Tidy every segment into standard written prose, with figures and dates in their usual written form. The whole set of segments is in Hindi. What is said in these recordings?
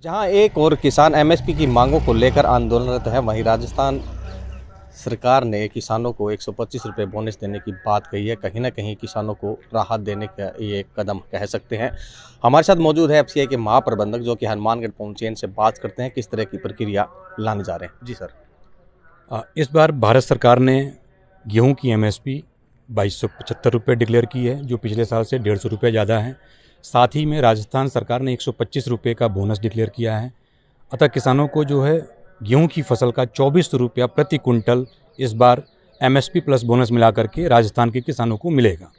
जहां एक और किसान एमएसपी की मांगों को लेकर आंदोलनरत है, वहीं राजस्थान सरकार ने किसानों को 125 रुपये बोनस देने की बात कही है। कहीं ना कहीं किसानों को राहत देने का ये एक कदम कह सकते हैं। हमारे साथ मौजूद है एफसीआई के महाप्रबंधक जो कि हनुमानगढ़ पहुंचे, इनसे बात करते हैं किस तरह की प्रक्रिया लाने जा रहे हैं। जी सर। इस बार भारत सरकार ने गेहूं की एमएसपी 2275 रुपये डिक्लेयर की है, जो पिछले साल से 150 रुपये ज़्यादा है। साथ ही में राजस्थान सरकार ने 125 रुपये का बोनस डिक्लेयर किया है। अतः किसानों को जो है गेहूं की फसल का 24 रुपया प्रति कुंटल इस बार एमएसपी प्लस बोनस मिला करके राजस्थान के किसानों को मिलेगा।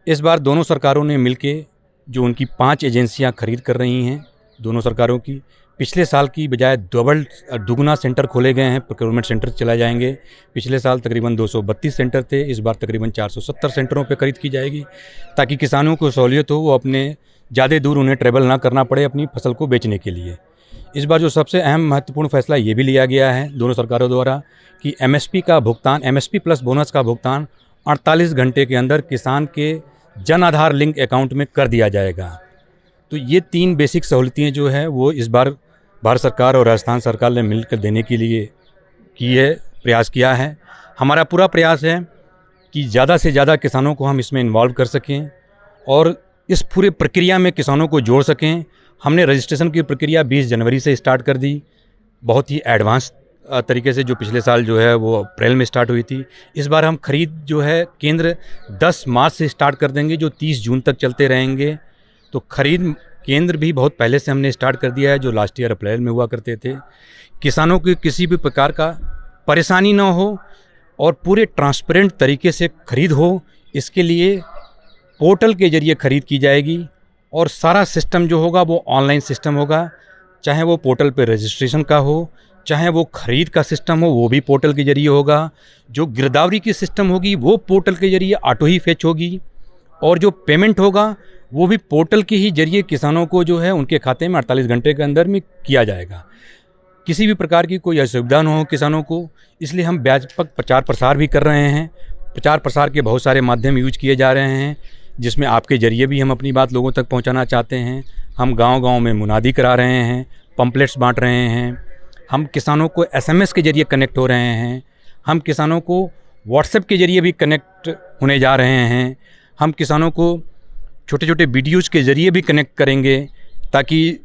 इस बार दोनों सरकारों ने मिलके जो उनकी 5 एजेंसियां खरीद कर रही हैं, दोनों सरकारों की पिछले साल की बजाय दुगना सेंटर खोले गए हैं, प्रोक्योरमेंट सेंटर चलाए जाएंगे। पिछले साल तकरीबन 232 सेंटर थे, इस बार तकरीबन 470 सेंटरों पर खरीद की जाएगी, ताकि किसानों को सहूलियत हो, वो अपने ज़्यादा दूर उन्हें ट्रैवल ना करना पड़े अपनी फसल को बेचने के लिए। इस बार जो सबसे अहम महत्वपूर्ण फैसला ये भी लिया गया है दोनों सरकारों द्वारा कि एमएसपी प्लस बोनस का भुगतान 48 घंटे के अंदर किसान के जन आधार लिंक अकाउंट में कर दिया जाएगा। तो ये 3 बेसिक सहूलियतें जो है वो इस बार भारत सरकार और राजस्थान सरकार ने मिलकर देने के लिए प्रयास किया है। हमारा पूरा प्रयास है कि ज़्यादा से ज़्यादा किसानों को हम इसमें इन्वॉल्व कर सकें और इस पूरे प्रक्रिया में किसानों को जोड़ सकें। हमने रजिस्ट्रेशन की प्रक्रिया 20 जनवरी से स्टार्ट कर दी, बहुत ही एडवांस तरीके से, जो पिछले साल जो है वो अप्रैल में स्टार्ट हुई थी। इस बार हम खरीद जो है केंद्र 10 मार्च से स्टार्ट कर देंगे, जो 30 जून तक चलते रहेंगे। तो खरीद केंद्र भी बहुत पहले से हमने स्टार्ट कर दिया है, जो लास्ट ईयर अप्रैल में हुआ करते थे। किसानों की किसी भी प्रकार का परेशानी ना हो और पूरे ट्रांसपेरेंट तरीके से खरीद हो, इसके लिए पोर्टल के जरिए खरीद की जाएगी और सारा सिस्टम जो होगा वो ऑनलाइन सिस्टम होगा। चाहे वो पोर्टल पे रजिस्ट्रेशन का हो, चाहे वो खरीद का सिस्टम हो, वो भी पोर्टल के जरिए होगा। जो गिरदावरी की सिस्टम होगी वो पोर्टल के जरिए ऑटो ही फेच होगी, और जो पेमेंट होगा वो भी पोर्टल के ही जरिए किसानों को जो है उनके खाते में 48 घंटे के अंदर में किया जाएगा। किसी भी प्रकार की कोई असुविधा न हो किसानों को, इसलिए हम व्यापक प्रचार प्रसार भी कर रहे हैं। प्रचार प्रसार के बहुत सारे माध्यम यूज किए जा रहे हैं, जिसमें आपके जरिए भी हम अपनी बात लोगों तक पहुंचाना चाहते हैं। हम गांव-गांव में मुनादी करा रहे हैं, पम्पलेट्स बांट रहे हैं, हम किसानों को एसएमएस के जरिए कनेक्ट हो रहे हैं, हम किसानों को व्हाट्सएप के जरिए भी कनेक्ट होने जा रहे हैं, हम किसानों को छोटे छोटे वीडियोज़ के ज़रिए भी कनेक्ट करेंगे, ताकि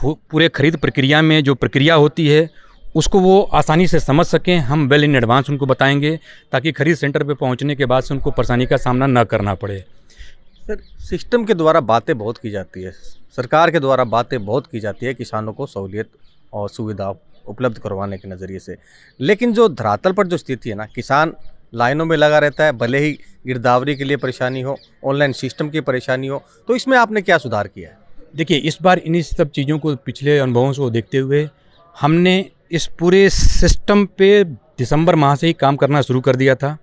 पूरे खरीद प्रक्रिया में जो प्रक्रिया होती है उसको वो आसानी से समझ सकें। हम वेल इन एडवांस उनको बताएंगे, ताकि खरीद सेंटर पे पहुंचने के बाद से उनको परेशानी का सामना न करना पड़े। सर, सिस्टम के द्वारा बातें बहुत की जाती है, सरकार के द्वारा बातें बहुत की जाती है किसानों को सहूलियत और सुविधा उपलब्ध करवाने के नज़रिए से, लेकिन जो धरातल पर जो स्थिति है ना, किसान लाइनों में लगा रहता है, भले ही गिरदावरी के लिए परेशानी हो, ऑनलाइन सिस्टम की परेशानी हो। तो इसमें आपने क्या सुधार किया है? देखिए, इस बार इन्हीं सब चीज़ों को, पिछले अनुभवों को देखते हुए हमने इस पूरे सिस्टम पे दिसंबर माह से ही काम करना शुरू कर दिया था।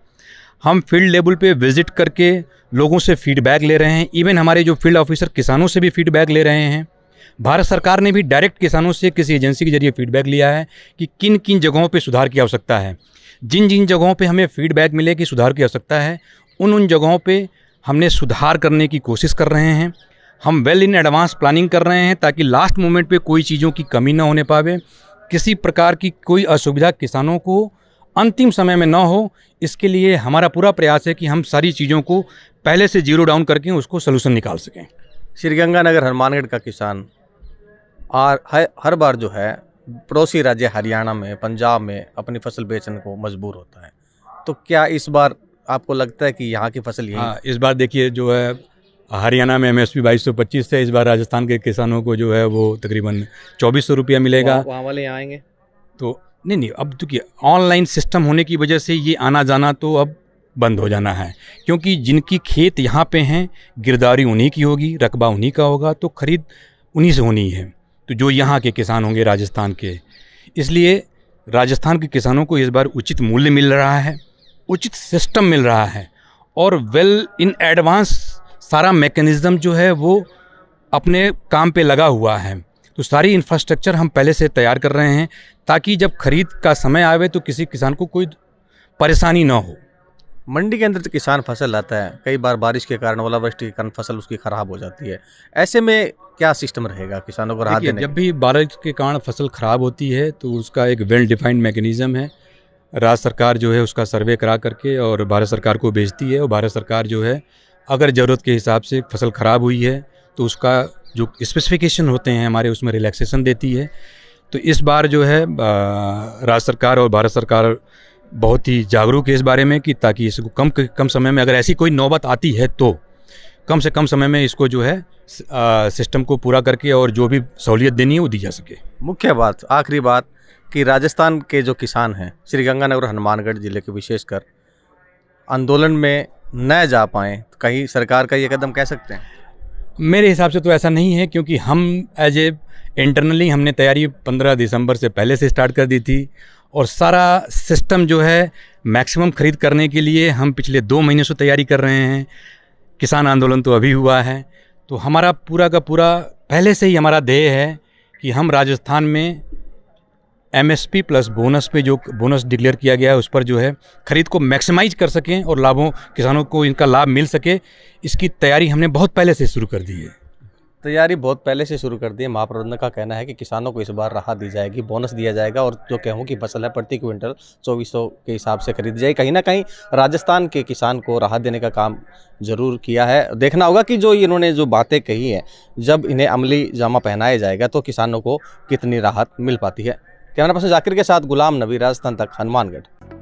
हम फील्ड लेवल पे विजिट करके लोगों से फीडबैक ले रहे हैं। इवन हमारे जो फील्ड ऑफिसर किसानों से भी फीडबैक ले रहे हैं। भारत सरकार ने भी डायरेक्ट किसानों से किसी एजेंसी के जरिए फीडबैक लिया है कि किन किन जगहों पे सुधार की आवश्यकता है। जिन जिन जगहों पे हमें फीडबैक मिले कि सुधार की आवश्यकता है, उन जगहों पे हमने सुधार करने की कोशिश कर रहे हैं। हम वेल इन एडवांस प्लानिंग कर रहे हैं, ताकि लास्ट मोमेंट पे कोई चीज़ों की कमी ना होने पावे, किसी प्रकार की कोई असुविधा किसानों को अंतिम समय में ना हो। इसके लिए हमारा पूरा प्रयास है कि हम सारी चीज़ों को पहले से जीरो डाउन करके उसको सलूशन निकाल सकें। श्रीगंगानगर हनुमानगढ़ का किसान हर बार जो है पड़ोसी राज्य हरियाणा में, पंजाब में अपनी फसल बेचने को मजबूर होता है। तो क्या इस बार आपको लगता है कि यहाँ की फसल यही? हाँ, इस बार देखिए जो है हरियाणा में एमएसपी 2225 है, इस बार राजस्थान के किसानों को जो है वो तकरीबन 2400 रुपया मिलेगा। वहाँ वाले यहाँ आएंगे तो नहीं, अब देखिए ऑनलाइन सिस्टम होने की वजह से ये आना जाना तो अब बंद हो जाना है, क्योंकि जिनकी खेत यहाँ पे हैं, गिरदावरी उन्हीं की होगी, रकबा उन्हीं का होगा, तो खरीद उन्हीं से होनी है। तो जो यहाँ के किसान होंगे राजस्थान के, इसलिए राजस्थान के किसानों को इस बार उचित मूल्य मिल रहा है, उचित सिस्टम मिल रहा है, और वेल इन एडवांस सारा मैकेनिज़्म जो है वो अपने काम पे लगा हुआ है। तो सारी इंफ्रास्ट्रक्चर हम पहले से तैयार कर रहे हैं, ताकि जब खरीद का समय आवे तो किसी किसान को कोई परेशानी ना हो। मंडी के अंदर तो किसान फसल लाता है, कई बार बारिश के कारण, ओलावृष्टि के कारण फसल उसकी ख़राब हो जाती है। ऐसे में क्या सिस्टम रहेगा किसानों को राहत देखिए, देने जब भी बारिश के कारण फसल खराब होती है तो उसका एक वेल डिफाइंड मैकेनिज्म है। राज्य सरकार जो है उसका सर्वे करा करके और भारत सरकार को भेजती है, और भारत सरकार जो है अगर ज़रूरत के हिसाब से फसल ख़राब हुई है तो उसका जो स्पेसिफिकेशन होते हैं हमारे उसमें रिलैक्सेशन देती है। तो इस बार जो है राज्य सरकार और भारत सरकार बहुत ही जागरूक है इस बारे में कि ताकि इसको कम समय में, अगर ऐसी कोई नौबत आती है तो कम से कम समय में इसको जो है सिस्टम को पूरा करके और जो भी सहूलियत देनी है वो दी जा सके। मुख्य बात, आखिरी बात कि राजस्थान के जो किसान हैं श्रीगंगानगर हनुमानगढ़ जिले के विशेषकर आंदोलन में न जा पाएँ, तो कहीं सरकार का ये कदम कह सकते हैं? मेरे हिसाब से तो ऐसा नहीं है, क्योंकि हम एज ए इंटरनली हमने तैयारी 15 दिसंबर से पहले से स्टार्ट कर दी थी, और सारा सिस्टम जो है मैक्सिमम खरीद करने के लिए हम पिछले 2 महीने से तैयारी कर रहे हैं। किसान आंदोलन तो अभी हुआ है, तो हमारा पूरा का पूरा पहले से ही हमारा ध्येय है कि हम राजस्थान में एमएसपी प्लस बोनस पे जो बोनस डिक्लेयर किया गया है उस पर जो है खरीद को मैक्सिमाइज कर सकें और किसानों को इनका लाभ मिल सके। इसकी तैयारी हमने बहुत पहले से शुरू कर दी है। तैयारी बहुत पहले से शुरू कर दी है। महाप्रबंधक का कहना है कि किसानों को इस बार राहत दी जाएगी, बोनस दिया जाएगा, और जो गेहूं की फसल है प्रति क्विंटल 2400 के हिसाब से खरीदी जाएगी। कहीं ना कहीं राजस्थान के किसान को राहत देने का काम जरूर किया है। देखना होगा कि जो इन्होंने जो बातें कही हैं, जब इन्हें अमली जामा पहनाया जाएगा तो किसानों को कितनी राहत मिल पाती है। कैमरा पर्सन जाकिर के साथ गुलाम नबी, राजस्थान तक, हनुमानगढ़।